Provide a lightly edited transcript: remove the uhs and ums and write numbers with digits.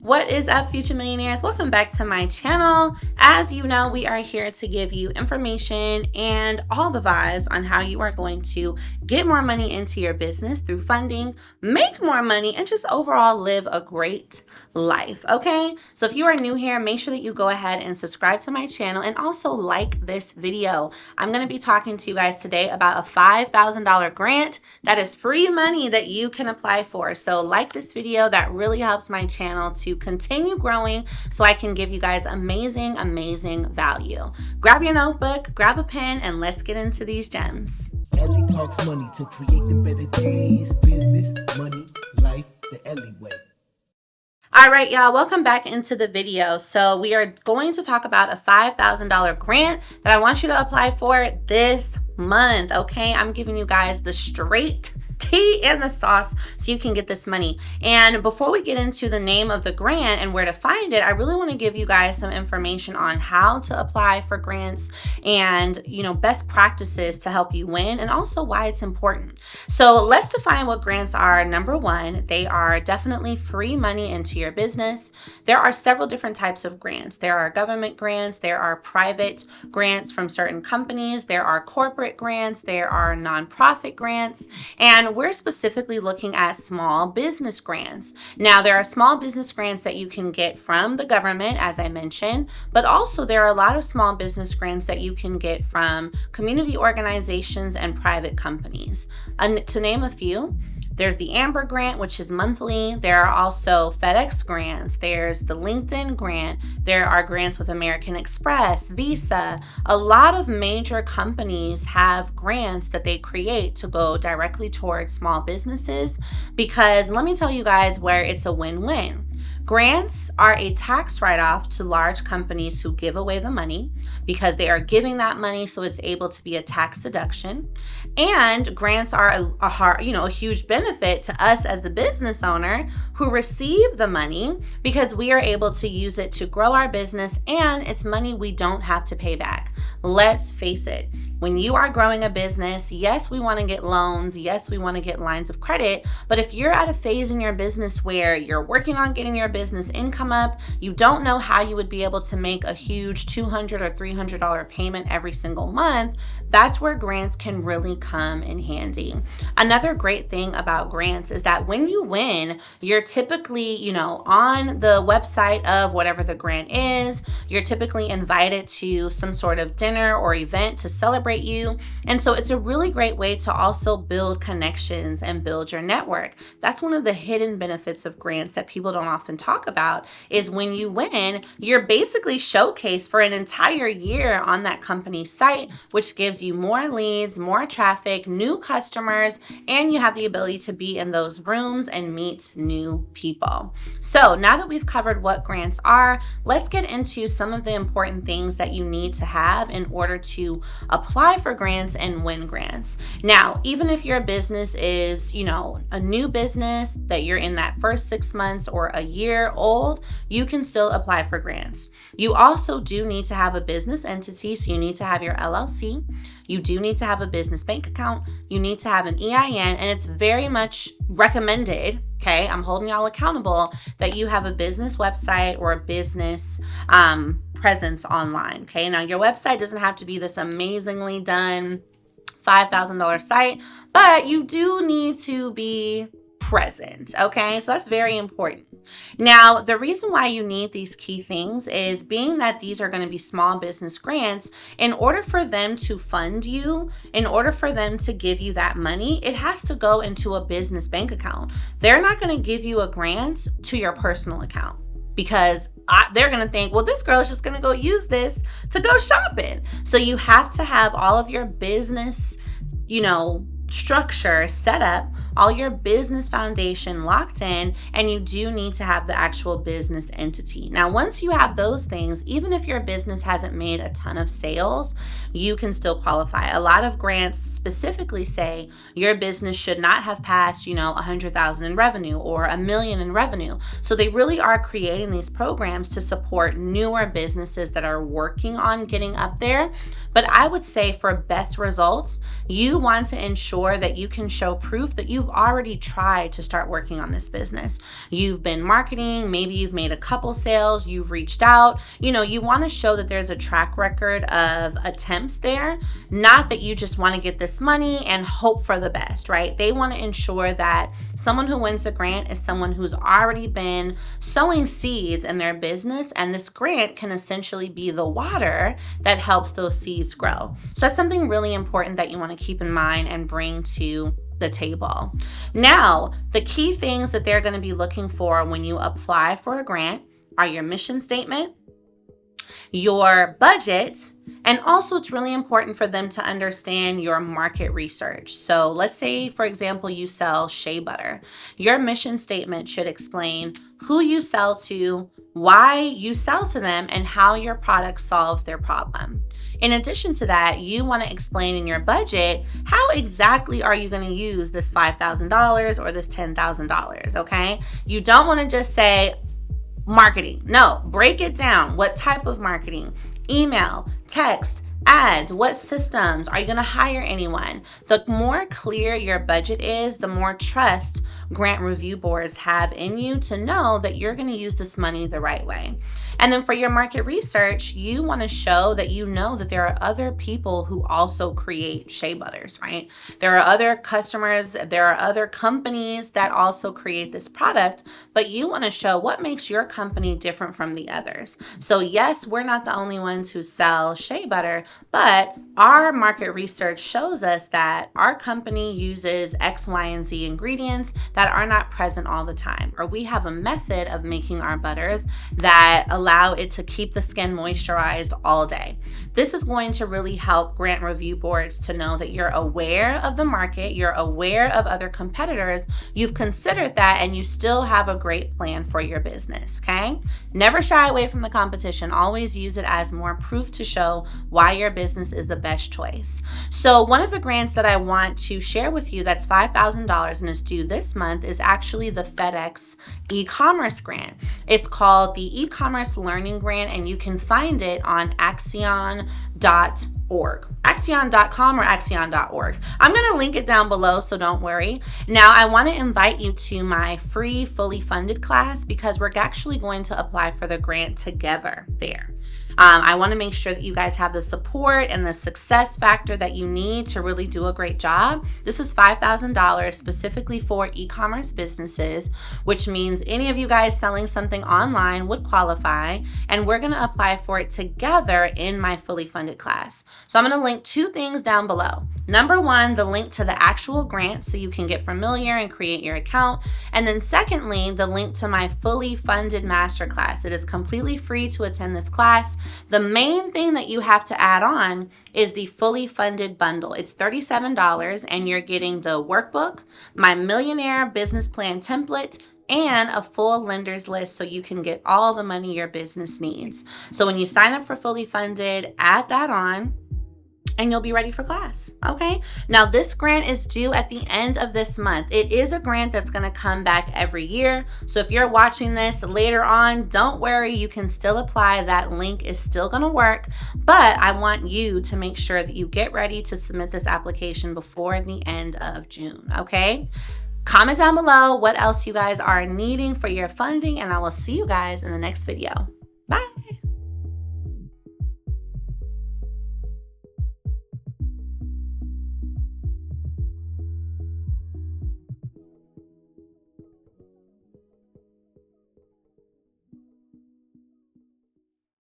What is up, future millionaires? Welcome back to my channel. As you know, we are here to give you information and all the vibes on how you are going to get more money into your business through funding, make more money, and just overall live a great life, okay? So if you are new here, make sure that you go ahead and subscribe to my channel and also like this video. I'm going to be talking to you guys today about a $5,000 grant that is free money that you can apply for. So like this video, that really helps my channel to continue growing so I can give you guys amazing value. Grab your notebook, grab a pen, and let's get into these gems. Ellie talks money to create the better days. Business, money, life, the Ellie way. All right, y'all, welcome back into the video. So we are going to talk about a $5,000 grant that I want you to apply for this month, okay? I'm giving you guys the straight tea and the sauce so you can get this money. And before we get into the name of the grant and where to find it, I really want to give you guys some information on how to apply for grants and, best practices to help you win and also why it's important. So let's define what grants are. Number one, they are definitely free money into your business. There are several different types of grants. There are government grants, there are private grants from certain companies, there are corporate grants, there are nonprofit grants, and we're specifically looking at small business grants. Now, there are small business grants that you can get from the government, as I mentioned, but also there are a lot of small business grants that you can get from community organizations and private companies. And to name a few, there's the Amber grant, which is monthly. There are also FedEx grants. There's the LinkedIn grant. There are grants with American Express, Visa. A lot of major companies have grants that they create to go directly towards small businesses because let me tell you guys where it's a win-win. Grants are a tax write-off to large companies who give away the money because they are giving that money so it's able to be a tax deduction. And grants are a huge benefit to us as the business owner who receive the money because we are able to use it to grow our business and it's money we don't have to pay back. Let's face it. When you are growing a business, yes, we want to get loans. Yes, we want to get lines of credit. But if you're at a phase in your business where you're working on getting your business income up, you don't know how you would be able to make a huge $200 or $300 payment every single month, that's where grants can really come in handy. Another great thing about grants is that when you win, you're typically, on the website of whatever the grant is, you're typically invited to some sort of dinner or event to celebrate you. And so it's a really great way to also build connections and build your network. That's one of the hidden benefits of grants that people don't often talk about is when you win, you're basically showcased for an entire year on that company's site, which gives you more leads, more traffic, new customers, and you have the ability to be in those rooms and meet new people. So now that we've covered what grants are, let's get into some of the important things that you need to have in order to apply for grants and win grants. Now, even if your business is, a new business that you're in that first 6 months or a year old, you can still apply for grants. You also do need to have a business entity, so you need to have your LLC. You do need to have a business bank account. You need to have an EIN, and it's very much recommended, okay, I'm holding y'all accountable, that you have a business website or a business presence online, okay? Now, your website doesn't have to be this amazingly done $5,000 site, but you do need to be present, okay? So that's very important. Now, the reason why you need these key things is being that these are going to be small business grants, in order for them to fund you, in order for them to give you that money, it has to go into a business bank account. They're not going to give you a grant to your personal account because they're going to think, well, this girl is just going to go use this to go shopping. So you have to have all of your business, structure set up, all your business foundation locked in, and you do need to have the actual business entity. Now, once you have those things, even if your business hasn't made a ton of sales, you can still qualify. A lot of grants specifically say your business should not have passed, $100,000 in revenue or $1 million in revenue. So they really are creating these programs to support newer businesses that are working on getting up there. But I would say for best results, you want to ensure that you can show proof that you you've already tried to start working on this business. You've been marketing, maybe you've made a couple sales, you've reached out. You want to show that there's a track record of attempts there, not that you just want to get this money and hope for the best, right? They want to ensure that someone who wins the grant is someone who's already been sowing seeds in their business, and this grant can essentially be the water that helps those seeds grow. So that's something really important that you want to keep in mind and bring to the table. Now, the key things that they're going to be looking for when you apply for a grant are your mission statement, your budget, and also it's really important for them to understand your market research. So let's say, for example, you sell shea butter. Your mission statement should explain who you sell to, why you sell to them, and how your product solves their problem. In addition to that, you want to explain in your budget how exactly are you going to use this $5,000 or this $10,000, okay? You don't want to just say marketing. No, break it down. What type of marketing? Email, text, ads, what systems? Are you going to hire anyone? The more clear your budget is, the more trust grant review boards have in you to know that you're going to use this money the right way. And then for your market research, you want to show that you know that there are other people who also create shea butters, right? There are other customers, there are other companies that also create this product, but you want to show what makes your company different from the others. So yes, we're not the only ones who sell shea butter, but our market research shows us that our company uses X, Y, and Z ingredients that are not present all the time, or we have a method of making our butters that allow it to keep the skin moisturized all day. This is going to really help grant review boards to know that you're aware of the market, you're aware of other competitors, you've considered that, and you still have a great plan for your business, okay? Never shy away from the competition. Always use it as more proof to show why your business is the best choice. So one of the grants that I want to share with you that's $5,000 and is due this month is actually the FedEx e-commerce grant. It's called the e-commerce learning grant, and you can find it on axion.org. Axion.com or axion.org. I'm going to link it down below, so don't worry. Now, I want to invite you to my free, fully funded class because we're actually going to apply for the grant together there. I want to make sure that you guys have the support and the success factor that you need to really do a great job. This is $5,000 specifically for e-commerce businesses, which means any of you guys selling something online would qualify, and we're going to apply for it together in my fully funded class. So I'm going to link two things down below. Number one, the link to the actual grant so you can get familiar and create your account. And then secondly, the link to my fully funded masterclass. It is completely free to attend this class. The main thing that you have to add on is the fully funded bundle. It's $37 and you're getting the workbook, my millionaire business plan template, and a full lender's list so you can get all the money your business needs. So when you sign up for fully funded, add that on, and you'll be ready for class, okay? Now, this grant is due at the end of this month. It is a grant that's gonna come back every year. So if you're watching this later on, don't worry, you can still apply. That link is still gonna work, but I want you to make sure that you get ready to submit this application before the end of June, okay? Comment down below what else you guys are needing for your funding, and I will see you guys in the next video.